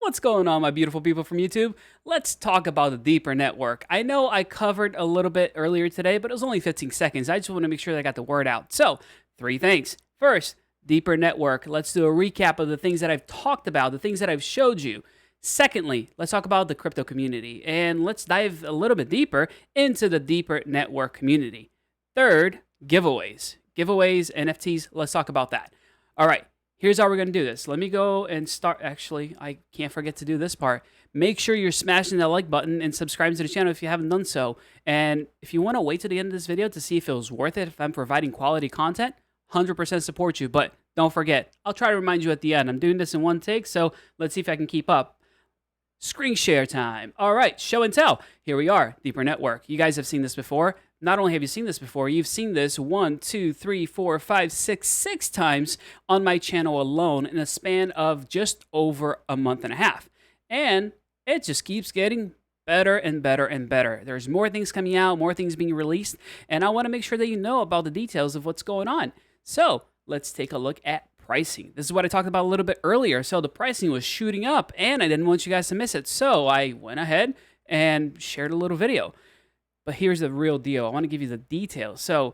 What's going on, my beautiful people from YouTube? Let's talk about the deeper network. I know I covered a little bit earlier today, but it was only 15 seconds. I just want to make sure that I got the word out. So, three things. First, deeper network. Let's do a recap of the things that I've talked about, the things that I've showed you. Secondly, let's talk about the crypto community, and let's dive a little bit deeper into the deeper network community. Third, giveaways. Giveaways, NFTs, let's talk about that. All right. Here's how we're going to do this. Let me go and start. Actually, I can't forget to do this part. Make sure you're smashing that like button and subscribing to the channel if you haven't done so. And if you want to wait to the end of this video to see if it was worth it, if I'm providing quality content, 100% support you. But don't forget, I'll try to remind you at the end. I'm doing this in one take, so let's see if I can keep up. Screen share time. All right, show and tell. Here we are, Deeper Network. You guys have seen this before. Not only have you seen this before, you've seen this 1, 2, 3, 4, 5, 6, 6 times on my channel alone in a span of just over a month and a half. And it just keeps getting better and better and better. There's more things coming out, more things being released, and I want to make sure that you know about the details of what's going on. So let's take a look at pricing. This is what I talked about a little bit earlier. So the pricing was shooting up and I didn't want you guys to miss it. So I went ahead and shared a little video. But here's the real deal. I want to give you the details. So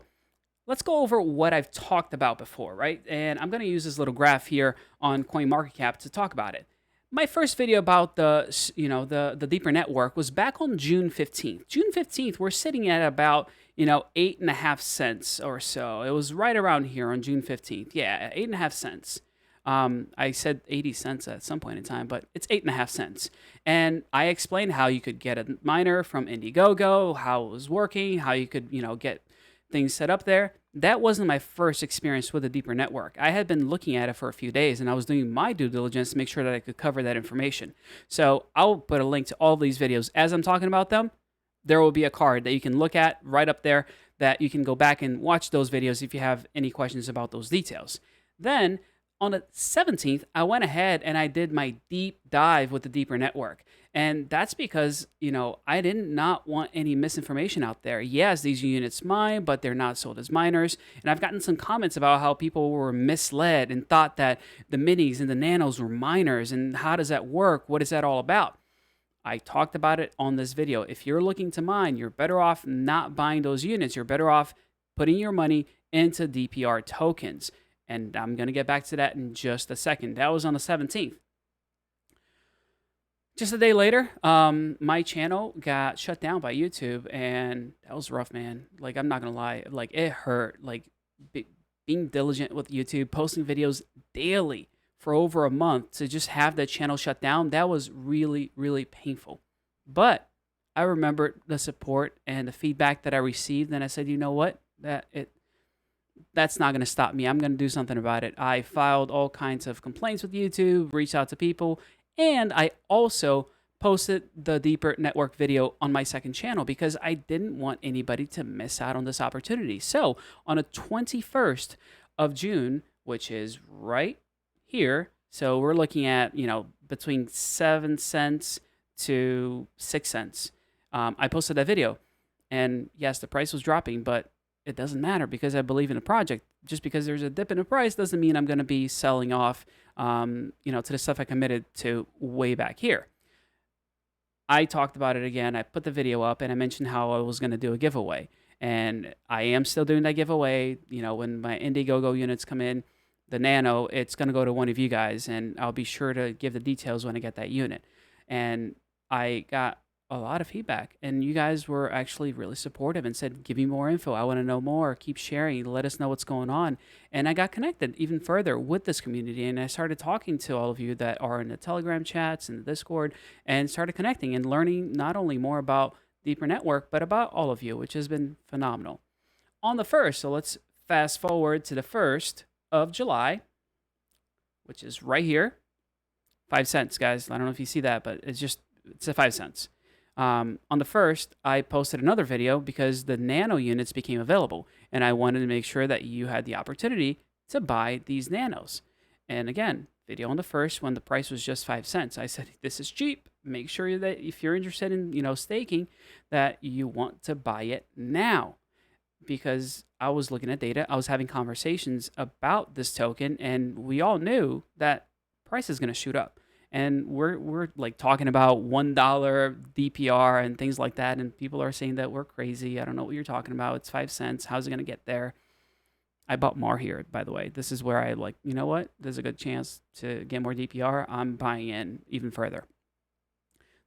let's go over what I've talked about before, right? And I'm going to use this little graph here on CoinMarketCap to talk about it. My first video about the deeper network was back on June 15th. June 15th, we're sitting at about 8.5 cents or so. It was right around here on June 15th. Yeah, 8.5 cents. I said 80 cents at some point in time, but it's 8.5 cents. And I explained how you could get a miner from Indiegogo, how it was working, how you could, get things set up there. That wasn't my first experience with a deeper network. I had been looking at it for a few days and I was doing my due diligence to make sure that I could cover that information. So I'll put a link to all these videos as I'm talking about them. There will be a card that you can look at right up there that you can go back and watch those videos if you have any questions about those details. Then on the 17th, I went ahead and I did my deep dive with the deeper network. And that's because, I did not want any misinformation out there. Yes, these units mine, but they're not sold as miners. And I've gotten some comments about how people were misled and thought that the minis and the nanos were miners. And how does that work? What is that all about? I talked about it on this video. If you're looking to mine, you're better off not buying those units. You're better off putting your money into DPR tokens. And I'm going to get back to that in just a second. That was on the 17th. Just a day later, my channel got shut down by YouTube, and that was rough, man. Like, I'm not going to lie. Like, it hurt. Like, being diligent with YouTube, posting videos daily for over a month to just have that channel shut down, that was really, really painful. But I remembered the support and the feedback that I received, and I said, you know what? That's not going to stop me. I'm going to do something about it. I filed all kinds of complaints with YouTube, reached out to people, and I also posted the Deeper Network video on my second channel because I didn't want anybody to miss out on this opportunity. So on the 21st of June, which is right here, so we're looking at, between 7 cents to 6 cents. I posted that video, and yes, the price was dropping, but it doesn't matter because I believe in the project. Just because there's a dip in the price doesn't mean I'm going to be selling off, to the stuff I committed to way back here. I talked about it again. I put the video up and I mentioned how I was going to do a giveaway. And I am still doing that giveaway. When my Indiegogo units come in, the Nano, it's going to go to one of you guys. And I'll be sure to give the details when I get that unit. And I got a lot of feedback, and you guys were actually really supportive and said, give me more info. I want to know more. Keep sharing. Let us know what's going on. And I got connected even further with this community, and I started talking to all of you that are in the Telegram chats and the Discord, and started connecting and learning not only more about Deeper Network, but about all of you, which has been phenomenal. On the 1st, so let's fast forward to the 1st of July, which is right here. 5 cents, guys. I don't know if you see that, but it's a 5 cents. On the 1st, I posted another video because the nano units became available, and I wanted to make sure that you had the opportunity to buy these nanos. And again, video on the 1st when the price was just 5 cents. I said, this is cheap. Make sure that if you're interested in, staking, that you want to buy it now. Because I was looking at data, I was having conversations about this token, and we all knew that price is going to shoot up. And we're like talking about $1 DPR and things like that, and people are saying that we're crazy. I don't know what you're talking about. It's 5 cents. How's it gonna get there? I bought more here, by the way. This is where I like, you know what? There's a good chance to get more DPR. I'm buying in even further.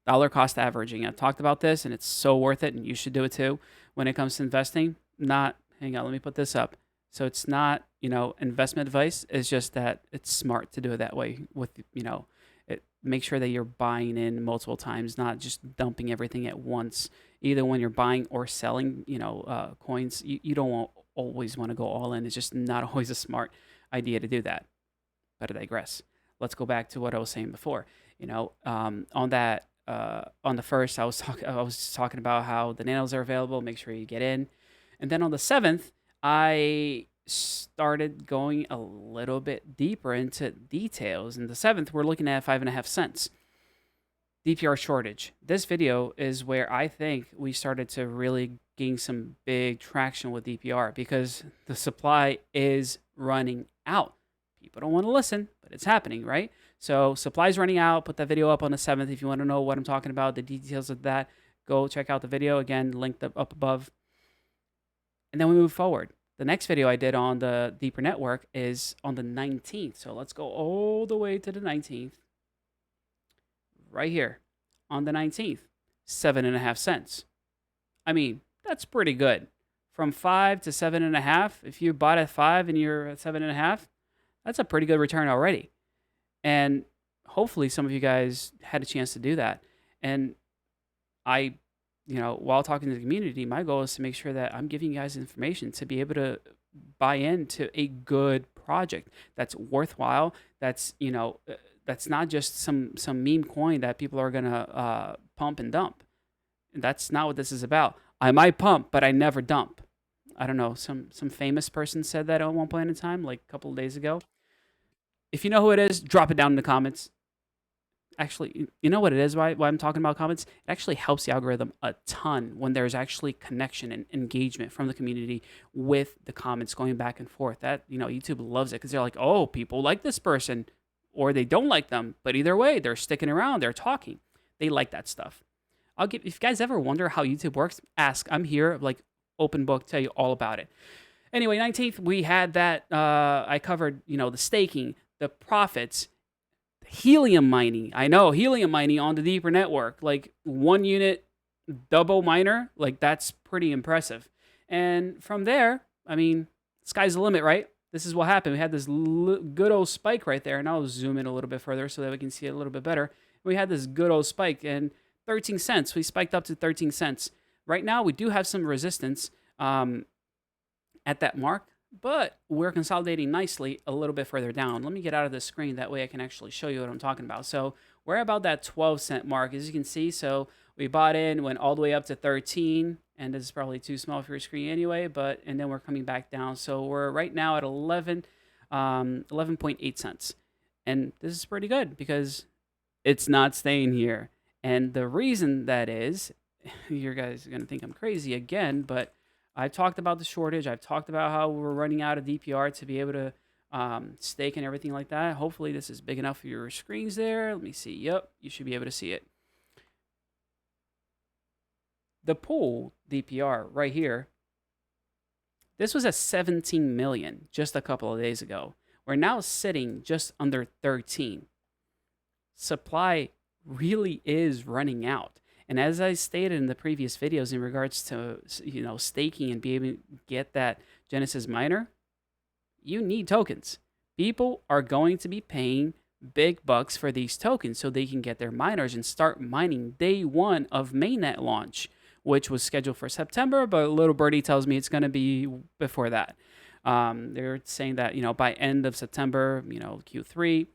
Dollar cost averaging. I've talked about this, and it's so worth it, and you should do it too. When it comes to investing, not, hang on, let me put this up. So it's not, investment advice. It's just that it's smart to do it that way with, make sure that you're buying in multiple times, not just dumping everything at once. Either when you're buying or selling, coins, you don't always want to go all in. It's just not always a smart idea to do that. But I digress. Let's go back to what I was saying before. On that on the first, I was talking about how the nanos are available. Make sure you get in. And then on the 7th, I started going a little bit deeper into details. In the 7th, we're looking at 5.5 cents. DPR shortage. This video is where I think we started to really gain some big traction with DPR because the supply is running out. People don't want to listen, but it's happening, right? So supply's running out. Put that video up on the 7th if you want to know what I'm talking about, the details of that. Go check out the video. Again, linked up above. And then we move forward. The next video I did on the Deeper Network is on the 19th. So let's go all the way to the 19th. Right here on the 19th, 7.5 cents. I mean, that's pretty good. From 5 to 7.5, if you bought at 5 and you're at 7.5, that's a pretty good return already. And hopefully some of you guys had a chance to do that. And I, while talking to the community, my goal is to make sure that I'm giving you guys information to be able to buy into a good project that's worthwhile, that's, that's not just some meme coin that people are gonna pump and dump. That's not what this is about. I might pump, but I never dump. I don't know. Some famous person said that at one point in time, like a couple of days ago. If you know who it is, drop it down in the comments. Actually, you know what it is? Why I'm talking about comments? It actually helps the algorithm a ton when there's actually connection and engagement from the community with the comments going back and forth. That YouTube loves it because they're like, oh, people like this person, or they don't like them, but either way, they're sticking around, they're talking. They like that stuff. If you guys ever wonder how YouTube works, ask. I'm here, like open book, tell you all about it. Anyway, 19th, we had that. I covered, the staking, the profits, helium mining. I know helium mining on the Deeper Network, like 1 unit double miner, like that's pretty impressive. And from there, I mean, sky's the limit, right? This is what happened. We had this good old spike right there, and I'll zoom in a little bit further so that we can see it a little bit better. We had this good old spike, and 13 cents. We spiked up to 13 cents. Right now, we do have some resistance at that mark, but we're consolidating nicely a little bit further down. Let me get out of this screen. That way I can actually show you what I'm talking about. So we're about that 12-cent mark, as you can see. So we bought in, went all the way up to 13, and this is probably too small for your screen anyway, and then we're coming back down. So we're right now at 11.8 cents. And this is pretty good because it's not staying here. And the reason that is, you guys are going to think I'm crazy again, but I've talked about the shortage. I've talked about how we're running out of DPR to be able to stake and everything like that. Hopefully this is big enough for your screens there. Let me see. Yep, you should be able to see it. The pool DPR right here, this was at 17 million just a couple of days ago. We're now sitting just under 13. Supply really is running out. And as I stated in the previous videos in regards to, staking and being able to get that Genesis miner, you need tokens. People are going to be paying big bucks for these tokens so they can get their miners and start mining day one of mainnet launch, which was scheduled for September, but Little Birdie tells me it's going to be before that. They're saying that, by end of September, Q3,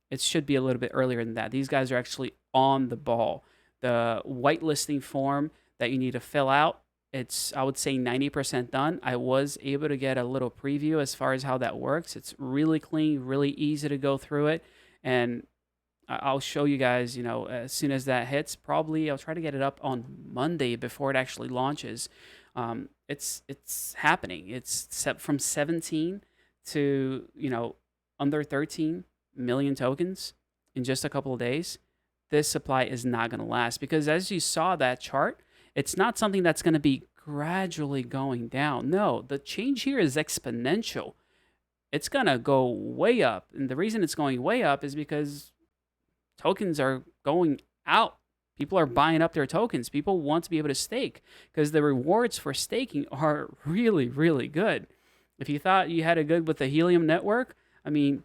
it should be a little bit earlier than that. These guys are actually on the ball. The whitelisting form that you need to fill out, it's, I would say, 90% done. I was able to get a little preview as far as how that works. It's really clean, really easy to go through it. And I'll show you guys, as soon as that hits. Probably I'll try to get it up on Monday before it actually launches. It's happening. It's set from 17 to, under 13 million tokens. in just a couple of days, this supply is not going to last, because as you saw that chart, it's not something that's going to be gradually going down. No, the change here is exponential. It's going to go way up. And the reason it's going way up is because tokens are going out. People are buying up their tokens. People want to be able to stake because the rewards for staking are really, really good. If you thought you had it good with the Helium network, I mean,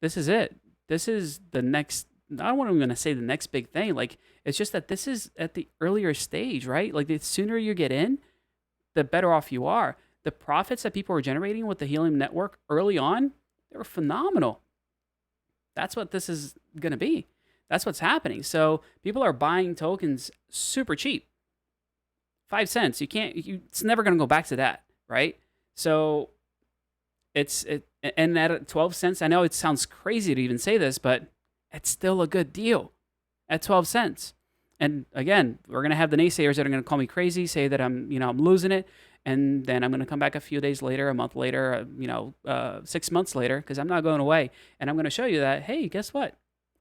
this is it. This is the next, I don't want to say the next big thing. Like, it's just that this is at the earlier stage, right? Like, the sooner you get in, the better off you are. The profits that people are generating with the Helium network early on, they were phenomenal. That's what this is going to be. That's what's happening. So people are buying tokens super cheap. 5 cents. It's never going to go back to that, right? So and at 12 cents, I know it sounds crazy to even say this, but it's still a good deal at 12 cents. And again, we're going to have the naysayers that are going to call me crazy, say that I'm losing it. And then I'm going to come back a few days later, a month later, 6 months later, because I'm not going away. And I'm going to show you that, hey, guess what?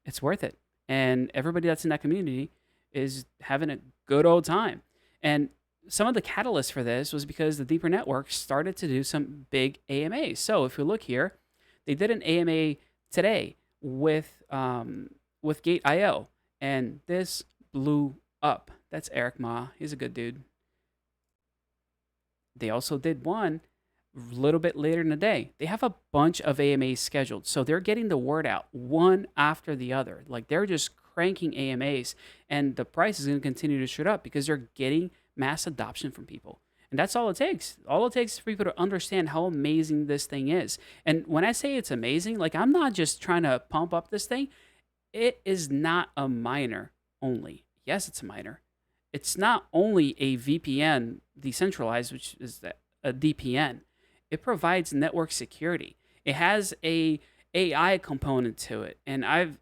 It's worth it. And everybody that's in that community is having a good old time. And some of the catalyst for this was because the Deeper Network started to do some big AMAs. So if you look here, they did an AMA today with Gate.io, and this blew up. That's Eric Ma. He's a good dude. They also did one a little bit later in the day. They have a bunch of AMAs scheduled. So they're getting the word out one after the other. Like, they're just cranking AMAs, and the price is going to continue to shoot up because they're getting mass adoption from people. And that's all it takes. All it takes is for people to understand how amazing this thing is. And when I say it's amazing, like, I'm not just trying to pump up this thing. It is not a miner only. Yes, it's a miner. It's not only a VPN decentralized, which is a DPN. It provides network security. It has a AI component to it. And I'm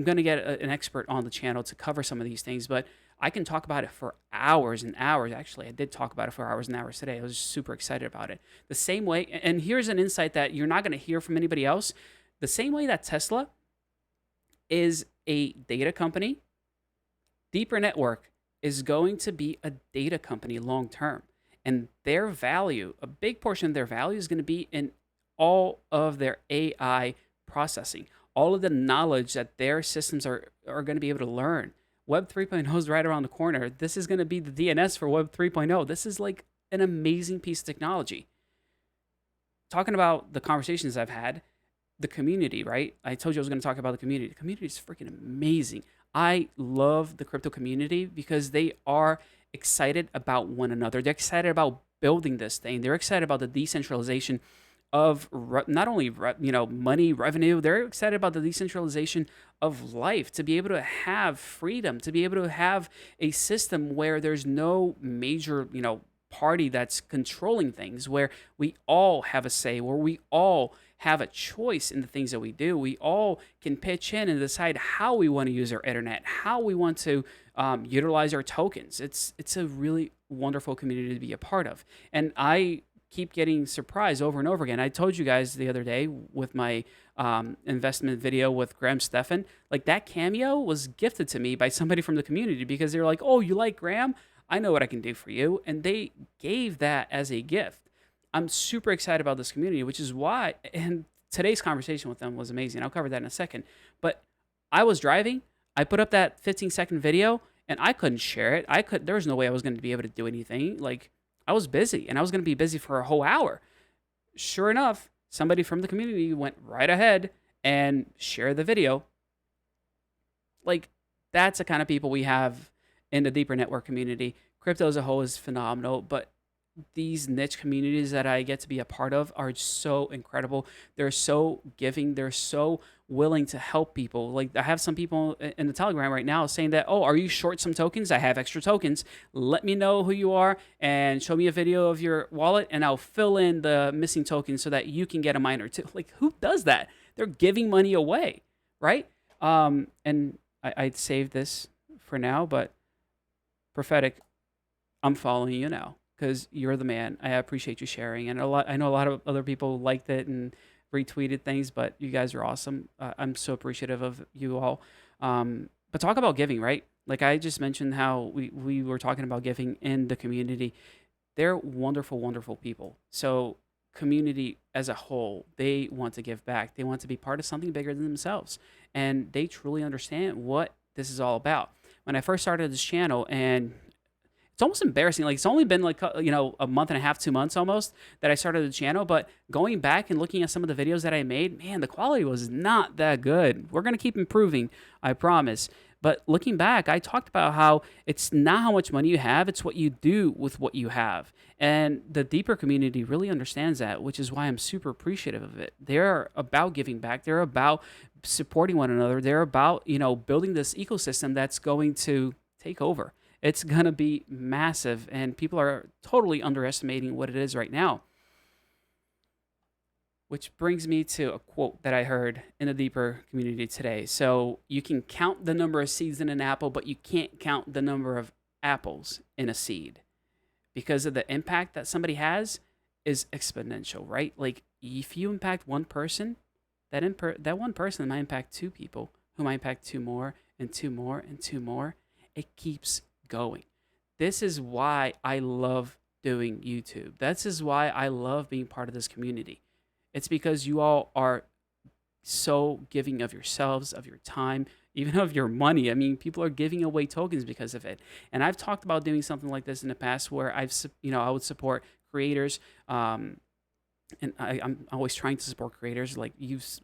going to get an expert on the channel to cover some of these things, but I can talk about it for hours and hours. Actually, I did talk about it for hours and hours today. I was super excited about it. The same way, and here's an insight that you're not going to hear from anybody else. The same way that Tesla is a data company, Deeper Network is going to be a data company long term. And their value, a big portion of their value is going to be in all of their AI processing, all of the knowledge that their systems are going to be able to learn. Web 3.0 is right around the corner. This is going to be the DNS for Web 3.0. This is like an amazing piece of technology. Talking about the conversations I've had, the community, right? I told you I was going to talk about the community. The community is freaking amazing. I love the crypto community because they are excited about one another. They're excited about building this thing. They're excited about the decentralization of not only money, revenue. They're excited about the decentralization of life, to be able to have freedom, to be able to have a system where there's no major party that's controlling things, where we all have a say, where we all have a choice in the things that we do. We all can pitch in and decide how we want to use our internet, how we want to utilize our tokens. It's a really wonderful community to be a part of. And I keep getting surprised over and over again. I told you guys the other day with my investment video with Graham Stephan, like, that cameo was gifted to me by somebody from the community because they're like, oh, you like Graham? I know what I can do for you. And they gave that as a gift. I'm super excited about this community, which is why, and today's conversation with them was amazing. I'll cover that in a second. But I was driving, I put up that 15-second video, and I couldn't share it. There was no way I was going to be able to do anything. Like, I was busy, and I was going to be busy for a whole hour. Sure enough, somebody from the community went right ahead and shared the video. Like, that's the kind of people we have in the Deeper Network community. Crypto as a whole is phenomenal, but these niche communities that I get to be a part of are so incredible. They're so giving. They're so willing to help people. Like, I have some people in the Telegram right now saying that, oh, are you short some tokens? I have extra tokens. Let me know who you are and show me a video of your wallet, and I'll fill in the missing tokens so that you can get a miner too. Like, who does that? They're giving money away, right? And I saved this for now, but Prophetic, I'm following you now, because you're the man. I appreciate you sharing, and I know a lot of other people liked it, and retweeted things, but you guys are awesome. I'm so appreciative of you all. But talk about giving, right? Like I just mentioned how we were talking about giving in the community. They're wonderful, wonderful people. So community as a whole, they want to give back. They want to be part of something bigger than themselves. And they truly understand what this is all about. When I first started this channel, and it's almost embarrassing. Like it's only been like a month and a half, 2 months almost that I started the channel. But going back and looking at some of the videos that I made, man, the quality was not that good. We're gonna keep improving, I promise. But looking back, I talked about how it's not how much money you have, it's what you do with what you have. And the deeper community really understands that, which is why I'm super appreciative of it. They're about giving back. They're about supporting one another. They're about, building this ecosystem that's going to take over. It's going to be massive, and people are totally underestimating what it is right now. Which brings me to a quote that I heard in the deeper community today. So you can count the number of seeds in an apple, but you can't count the number of apples in a seed, because of the impact that somebody has is exponential, right? Like if you impact one person, that one person might impact two people, who might impact two more and two more and two more. It keeps going. This is why I love doing YouTube. This is why I love being part of this community. It's because you all are so giving of yourselves, of your time, even of your money. I mean, people are giving away tokens because of it. And I've talked about doing something like this in the past, where I would support creators. And I'm always trying to support creators. Like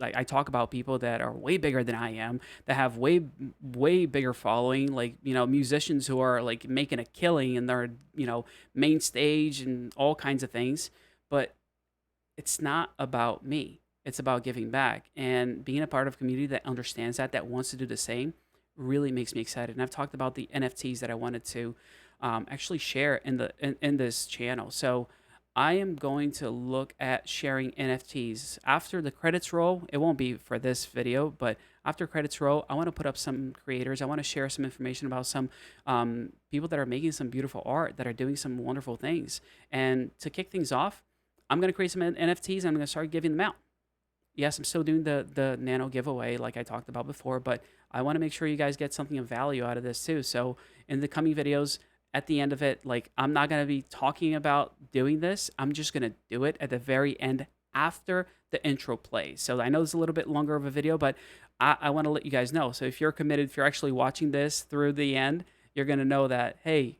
I talk about people that are way bigger than I am, that have way bigger following. Like musicians who are like making a killing and they're main stage and all kinds of things. But it's not about me. It's about giving back, and being a part of a community that understands that wants to do the same, really makes me excited. And I've talked about the NFTs that I wanted to actually share in this channel. So I am going to look at sharing NFTs after the credits roll. It won't be for this video, but after credits roll, I want to put up some creators. I want to share some information about some people that are making some beautiful art, that are doing some wonderful things. And to kick things off, I'm going to create some NFTs and I'm going to start giving them out. Yes, I'm still doing the nano giveaway like I talked about before, but I want to make sure you guys get something of value out of this too. So in the coming videos, at the end of it, like I'm not going to be talking about doing this. I'm just going to do it at the very end after the intro plays. So I know it's a little bit longer of a video, but I want to let you guys know. So if you're committed, if you're actually watching this through the end, you're going to know that, hey,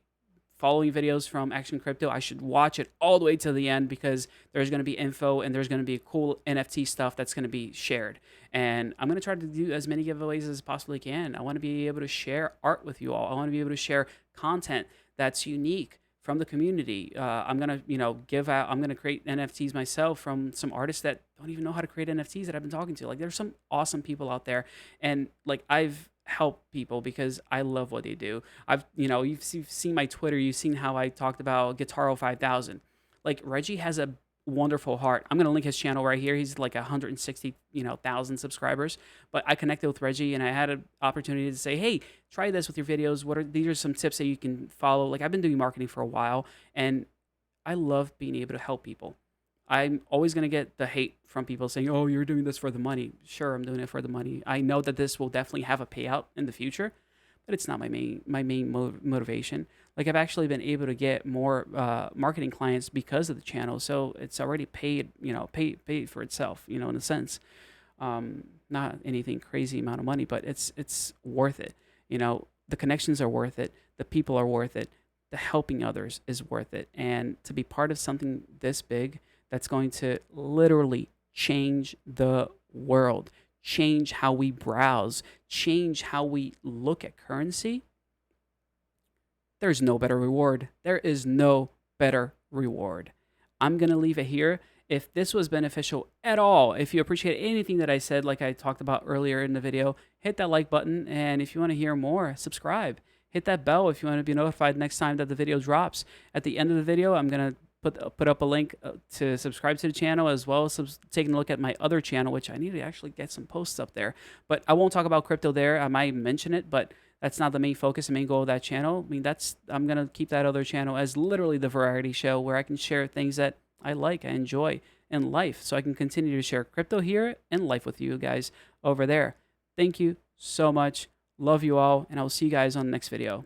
following videos from Action Crypto, I should watch it all the way to the end, because there's going to be info and there's going to be cool NFT stuff that's going to be shared. And I'm going to try to do as many giveaways as possibly can. I want to be able to share art with you all. I want to be able to share content that's unique from the community. I'm going to, give out, I'm going to create NFTs myself from some artists that don't even know how to create NFTs that I've been talking to. Like there's some awesome people out there, and like I've help people because I love what they do. You've seen my Twitter, you've seen how I talked about Guitaro 5000. Like Reggie has a wonderful heart. I'm going to link his channel right here. He's like 160,000 subscribers, but I connected with Reggie and I had an opportunity to say, hey, try this with your videos. These are some tips that you can follow. Like I've been doing marketing for a while, and I love being able to help people. I'm always going to get the hate from people saying, oh, you're doing this for the money. Sure, I'm doing it for the money. I know that this will definitely have a payout in the future, but it's not my main motivation. Like I've actually been able to get more marketing clients because of the channel. So it's already paid, paid for itself, in a sense. Not anything crazy amount of money, but it's worth it. The connections are worth it. The people are worth it. The helping others is worth it. And to be part of something this big, that's going to literally change the world, change how we browse, change how we look at currency. There's no better reward. There is no better reward. I'm going to leave it here. If this was beneficial at all, if you appreciate anything that I said, like I talked about earlier in the video, hit that like button. And if you want to hear more, subscribe. Hit that bell if you want to be notified next time that the video drops. At the end of the video, I'm going to put up a link to subscribe to the channel, as well as taking a look at my other channel, which I need to actually get some posts up there. But I won't talk about crypto there. I might mention it, but that's not the main focus, the main goal of that channel. I mean, I'm going to keep that other channel as literally the variety show where I can share things that I like, I enjoy, and life, so I can continue to share crypto here and life with you guys over there. Thank you so much. Love you all, and I will see you guys on the next video.